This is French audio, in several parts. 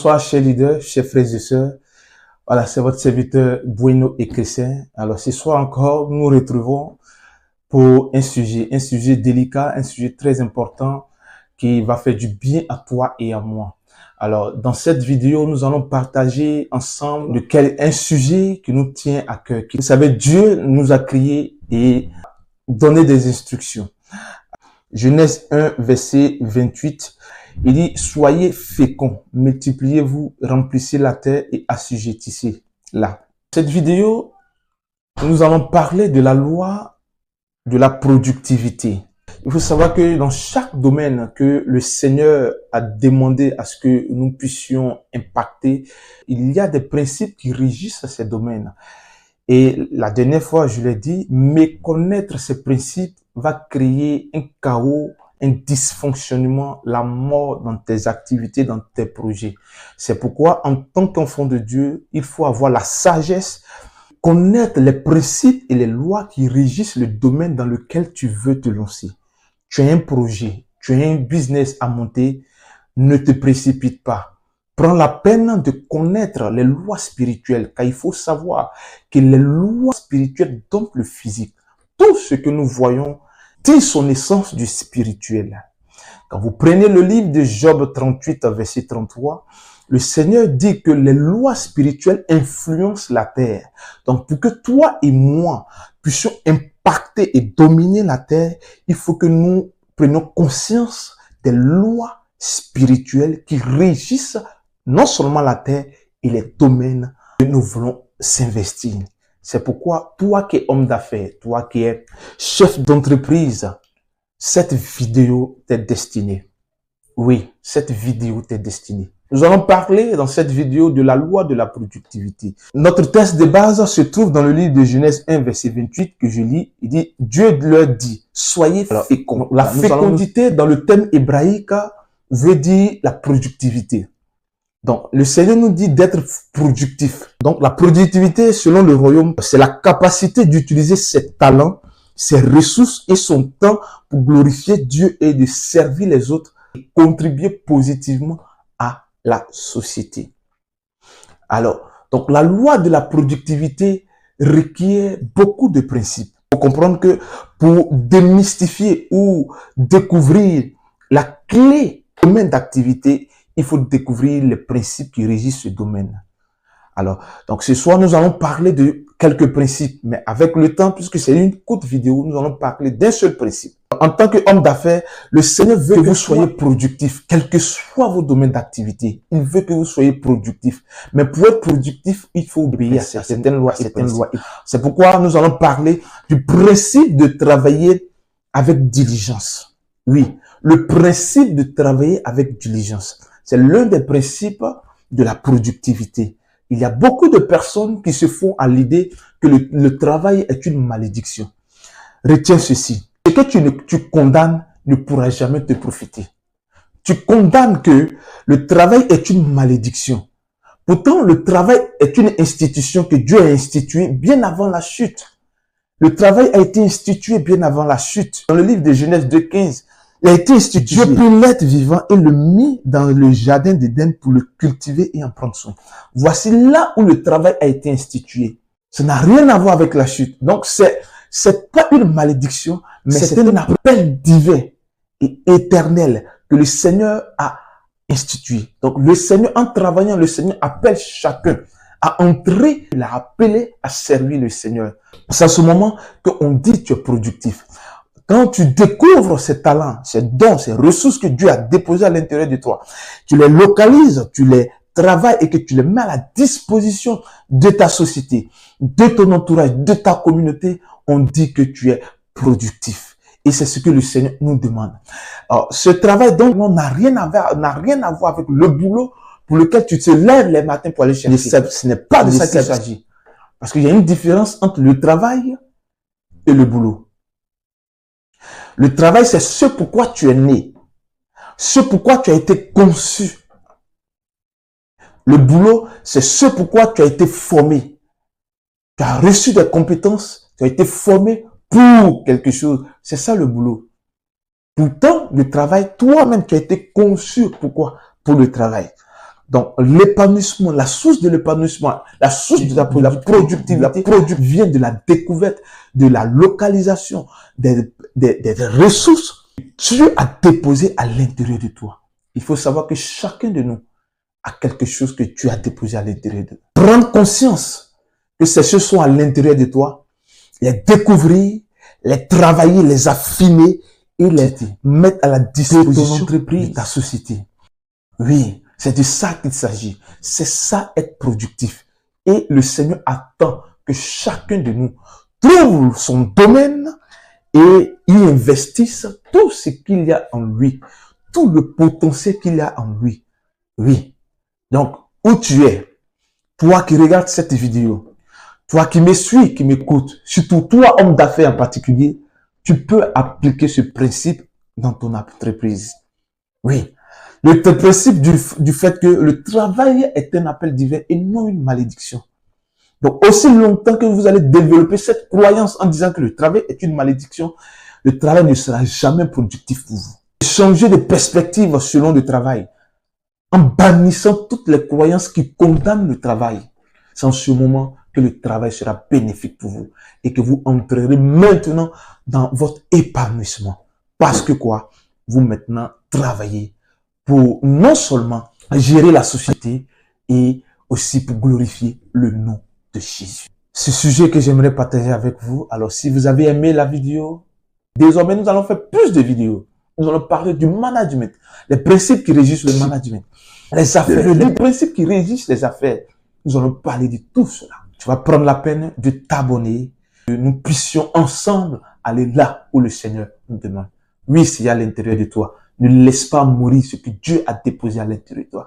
bonsoir, chers leaders, chers frères et sœurs. Voilà, c'est votre serviteur Bueno et Chrétien. Alors, ce soir encore, nous nous retrouvons pour un sujet délicat, un sujet très important qui va faire du bien à toi et à moi. Alors, dans cette vidéo, nous allons partager ensemble un sujet qui nous tient à cœur. Vous savez, Dieu nous a créés et donné des instructions. Genèse 1, verset 28, il dit « Soyez féconds, multipliez-vous, remplissez la terre et assujettissez-la. » Cette vidéo, nous allons parler de la loi de la productivité. Il faut savoir que dans chaque domaine que le Seigneur a demandé à ce que nous puissions impacter, il y a des principes qui régissent ces domaines. Et la dernière fois, je l'ai dit, méconnaître ces principes va créer un chaos, un dysfonctionnement, la mort dans tes activités, dans tes projets. C'est pourquoi, en tant qu'enfant de Dieu, il faut avoir la sagesse, connaître les principes et les lois qui régissent le domaine dans lequel tu veux te lancer. Tu as un projet, tu as un business à monter, ne te précipite pas. Prends la peine de connaître les lois spirituelles, car il faut savoir que les lois spirituelles domptent le physique. Tout ce que nous voyons tire son essence du spirituel. Quand vous prenez le livre de Job 38, verset 33, le Seigneur dit que les lois spirituelles influencent la terre. Donc, pour que toi et moi puissions impacter et dominer la terre, il faut que nous prenions conscience des lois spirituelles qui régissent non seulement la terre et les domaines que nous voulons s'investir. C'est pourquoi, toi qui es homme d'affaires, toi qui es chef d'entreprise, cette vidéo t'est destinée. Oui, cette vidéo t'est destinée. Nous allons parler dans cette vidéo de la loi de la productivité. Notre texte de base se trouve dans le livre de Genèse 1, verset 28 que je lis. Il dit, Dieu leur dit, soyez féconds. La fécondité dans le thème hébraïque veut dire la productivité. Donc, le Seigneur nous dit d'être productif. Donc, la productivité, selon le royaume, c'est la capacité d'utiliser ses talents, ses ressources et son temps pour glorifier Dieu et de servir les autres et contribuer positivement à la société. Alors, donc, la loi de la productivité requiert beaucoup de principes. Il faut comprendre que pour démystifier ou découvrir la clé du domaine d'activité, il faut découvrir les principes qui régissent ce domaine. Alors, donc ce soir, nous allons parler de quelques principes, mais avec le temps, puisque c'est une courte vidéo, nous allons parler d'un seul principe. En tant qu'homme d'affaires, le Seigneur veut que vous soyez productif, quel que soit vos domaines d'activité. Il veut que vous soyez productif. Mais pour être productif, il faut obéir à certaines lois. C'est pourquoi nous allons parler du principe de travailler avec diligence. Oui, le principe de travailler avec diligence. C'est l'un des principes de la productivité. Il y a beaucoup de personnes qui se font à l'idée que le travail est une malédiction. Retiens ceci. Ce que tu condamnes ne pourra jamais te profiter. Tu condamnes que le travail est une malédiction. Pourtant, le travail est une institution que Dieu a instituée bien avant la chute. Le travail a été institué bien avant la chute. Dans le livre de Genèse 2,15, il a été institué. Dieu prit l'être vivant et le mit dans le jardin d'Éden pour le cultiver et en prendre soin. Voici là où le travail a été institué. Ça n'a rien à voir avec la chute. Donc, c'est pas une malédiction, mais c'est un appel divin et éternel que le Seigneur a institué. Donc, le Seigneur, en travaillant, le Seigneur appelle chacun à entrer, il a appelé à servir le Seigneur. C'est à ce moment qu'on dit tu es productif. Quand tu découvres ces talents, ces dons, ces ressources que Dieu a déposées à l'intérieur de toi, tu les localises, tu les travailles et que tu les mets à la disposition de ta société, de ton entourage, de ta communauté, on dit que tu es productif. Et c'est ce que le Seigneur nous demande. Alors, ce travail donc n'a rien à voir avec le boulot pour lequel tu te lèves les matins pour aller chercher. Ce n'est pas de ça qu'il s'agit. Parce qu'il y a une différence entre le travail et le boulot. Le travail, c'est ce pourquoi tu es né. Ce pourquoi tu as été conçu. Le boulot, c'est ce pourquoi tu as été formé. Tu as reçu des compétences, tu as été formé pour quelque chose. C'est ça le boulot. Pourtant, le travail, toi-même, tu as été conçu. Pourquoi? Pour le travail. Donc, l'épanouissement, la source de l'épanouissement, la source de la productivité vient de la découverte, de la localisation des ressources que Dieu a déposées à l'intérieur de toi. Il faut savoir que chacun de nous a quelque chose que Dieu a déposé à l'intérieur de toi. Prendre conscience que ces choses sont à l'intérieur de toi, les découvrir, les travailler, les affiner et les mettre à la disposition de ta société. Oui, c'est de ça qu'il s'agit. C'est ça être productif. Et le Seigneur attend que chacun de nous trouve son domaine et y investisse tout ce qu'il y a en lui, tout le potentiel qu'il y a en lui. Oui. Donc, où tu es, toi qui regardes cette vidéo, toi qui me suis, qui m'écoutes, surtout toi, homme d'affaires en particulier, tu peux appliquer ce principe dans ton entreprise. Oui. Le principe du fait que le travail est un appel divin et non une malédiction. Donc, aussi longtemps que vous allez développer cette croyance en disant que le travail est une malédiction, le travail ne sera jamais productif pour vous. Changer de perspective selon le travail, en bannissant toutes les croyances qui condamnent le travail. C'est en ce moment que le travail sera bénéfique pour vous et que vous entrerez maintenant dans votre épanouissement. Parce que quoi? Vous maintenant travaillez pour non seulement gérer la société et aussi pour glorifier le nom de Jésus. Ce sujet que j'aimerais partager avec vous. Alors, si vous avez aimé la vidéo, désormais, nous allons faire plus de vidéos. Nous allons parler du management, les principes qui régissent le management, les affaires, les principes qui régissent les affaires. Nous allons parler de tout cela. Tu vas prendre la peine de t'abonner, que nous puissions ensemble aller là où le Seigneur nous demande. Oui, c'est à l'intérieur de toi. Ne laisse pas mourir ce que Dieu a déposé à l'intérieur de toi.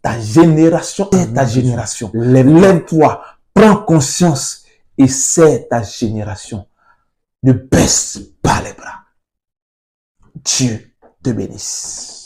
Ta génération est ta génération. Lève-toi, prends conscience et c'est ta génération. Ne baisse pas les bras. Dieu te bénisse.